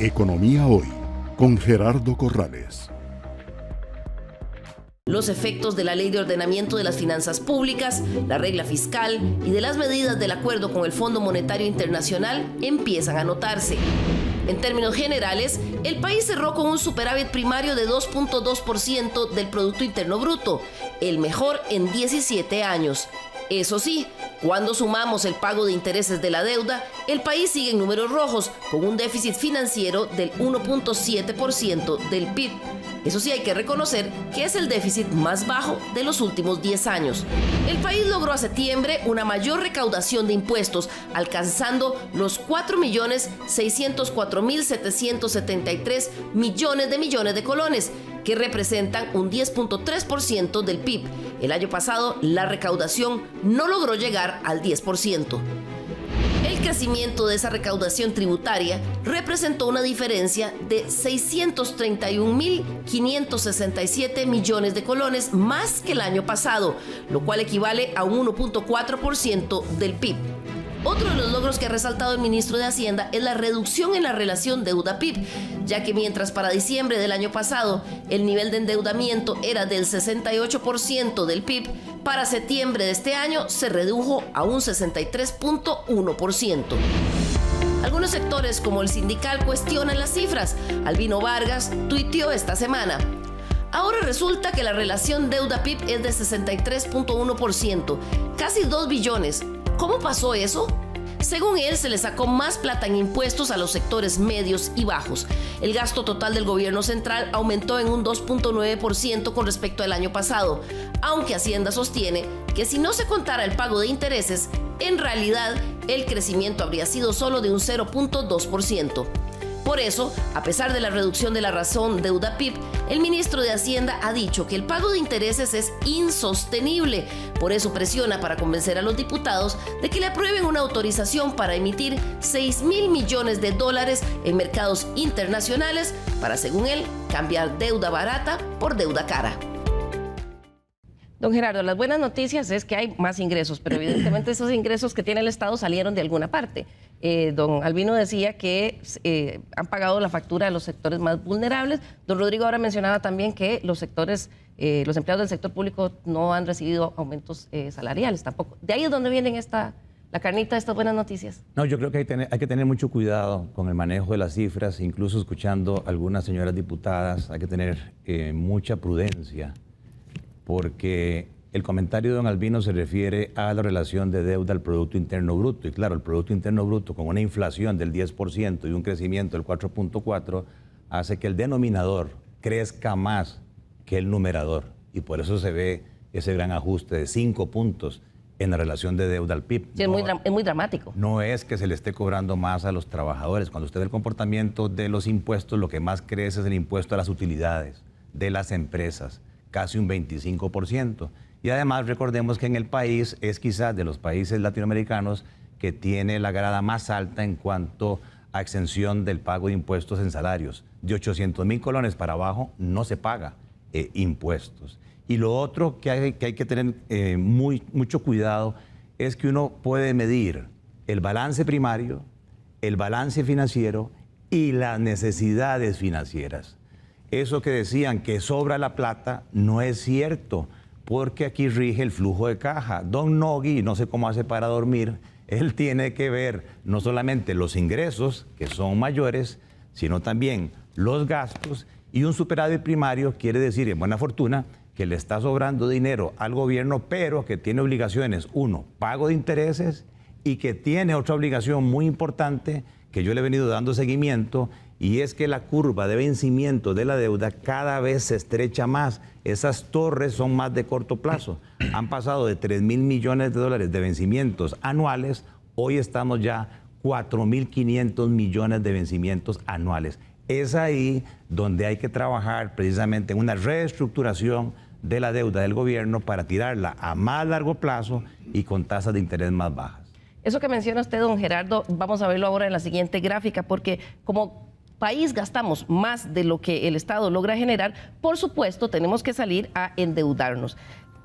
Economía Hoy, con Gerardo Corrales. Los efectos de la Ley de Ordenamiento de las Finanzas Públicas, la regla fiscal y de las medidas del acuerdo con el Fondo Monetario Internacional empiezan a notarse. En términos generales, el país cerró con un superávit primario de 2.2% del Producto Interno Bruto, el mejor en 17 años. Eso sí, cuando sumamos el pago de intereses de la deuda, el país sigue en números rojos, con un déficit financiero del 1.7% del PIB. Eso sí, hay que reconocer que es el déficit más bajo de los últimos 10 años. El país logró a septiembre una mayor recaudación de impuestos, alcanzando los 4.604.773 millones de colones, que representan un 10.3% del PIB. El año pasado, la recaudación no logró llegar al 10%. El crecimiento de esa recaudación tributaria representó una diferencia de 631.567 millones de colones más que el año pasado, lo cual equivale a un 1.4% del PIB. Otro de los logros que ha resaltado el ministro de Hacienda es la reducción en la relación deuda-PIB, ya que mientras para diciembre del año pasado el nivel de endeudamiento era del 68% del PIB, para septiembre de este año se redujo a un 63.1%. Algunos sectores como el sindical cuestionan las cifras. Albino Vargas tuiteó esta semana: ahora resulta que la relación deuda-PIB es de 63.1%, casi 2 billones. ¿Cómo pasó eso? Según él, se le sacó más plata en impuestos a los sectores medios y bajos. El gasto total del gobierno central aumentó en un 2.9% con respecto al año pasado, aunque Hacienda sostiene que si no se contara el pago de intereses, en realidad el crecimiento habría sido solo de un 0.2%. Por eso, a pesar de la reducción de la razón deuda-PIB, el ministro de Hacienda ha dicho que el pago de intereses es insostenible. Por eso presiona para convencer a los diputados de que le aprueben una autorización para emitir $6.000 millones en mercados internacionales para, según él, cambiar deuda barata por deuda cara. Don Gerardo, las buenas noticias es que hay más ingresos, pero evidentemente esos ingresos que tiene el Estado salieron de alguna parte. Don Albino decía que han pagado la factura de los sectores más vulnerables. Don Rodrigo ahora mencionaba también que los sectores, los empleados del sector público no han recibido aumentos salariales tampoco. ¿De ahí es donde vienen la carnita de estas buenas noticias? No, yo creo que hay que tener mucho cuidado con el manejo de las cifras, incluso escuchando a algunas señoras diputadas, hay que tener mucha prudencia, porque el comentario de don Albino se refiere a la relación de deuda al Producto Interno Bruto. Y claro, el Producto Interno Bruto con una inflación del 10% y un crecimiento del 4.4% hace que el denominador crezca más que el numerador. Y por eso se ve ese gran ajuste de 5 puntos en la relación de deuda al PIB. Sí, es muy dramático. No es que se le esté cobrando más a los trabajadores. Cuando usted ve el comportamiento de los impuestos, lo que más crece es el impuesto a las utilidades de las empresas, casi un 25%. Y además recordemos que en el país es quizás de los países latinoamericanos que tiene la grada más alta en cuanto a exención del pago de impuestos en salarios. De 800.000 colones para abajo no se paga impuestos. Y lo otro que hay que tener mucho cuidado es que uno puede medir el balance primario, el balance financiero y las necesidades financieras. Eso que decían que sobra la plata no es cierto, porque aquí rige el flujo de caja. Don Nogui, no sé cómo hace para dormir, él tiene que ver no solamente los ingresos, que son mayores, sino también los gastos, y un superávit primario quiere decir, en buena fortuna, que le está sobrando dinero al gobierno, pero que tiene obligaciones, uno, pago de intereses, y que tiene otra obligación muy importante, que yo le he venido dando seguimiento, y es que la curva de vencimiento de la deuda cada vez se estrecha más. Esas torres son más de corto plazo. Han pasado de 3.000 millones de dólares de vencimientos anuales, hoy estamos ya 4.500 millones de vencimientos anuales. Es ahí donde hay que trabajar precisamente en una reestructuración de la deuda del gobierno para tirarla a más largo plazo y con tasas de interés más bajas. Eso que menciona usted, don Gerardo, vamos a verlo ahora en la siguiente gráfica, porque como país gastamos más de lo que el Estado logra generar, por supuesto tenemos que salir a endeudarnos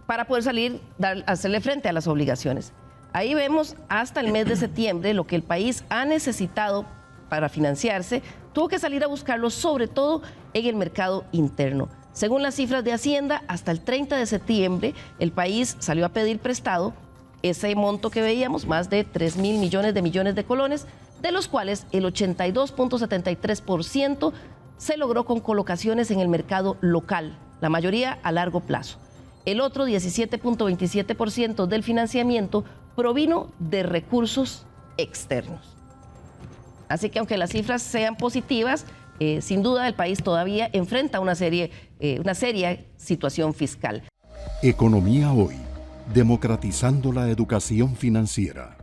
para poder hacerle frente a las obligaciones. Ahí vemos hasta el mes de septiembre lo que el país ha necesitado para financiarse, tuvo que salir a buscarlo sobre todo en el mercado interno. Según las cifras de Hacienda, hasta el 30 de septiembre el país salió a pedir prestado ese monto que veíamos, más de 3.000 millones de colones, de los cuales el 82.73% se logró con colocaciones en el mercado local, la mayoría a largo plazo. El otro 17.27% del financiamiento provino de recursos externos. Así que aunque las cifras sean positivas, sin duda el país todavía enfrenta una seria situación fiscal. Economía Hoy, democratizando la educación financiera.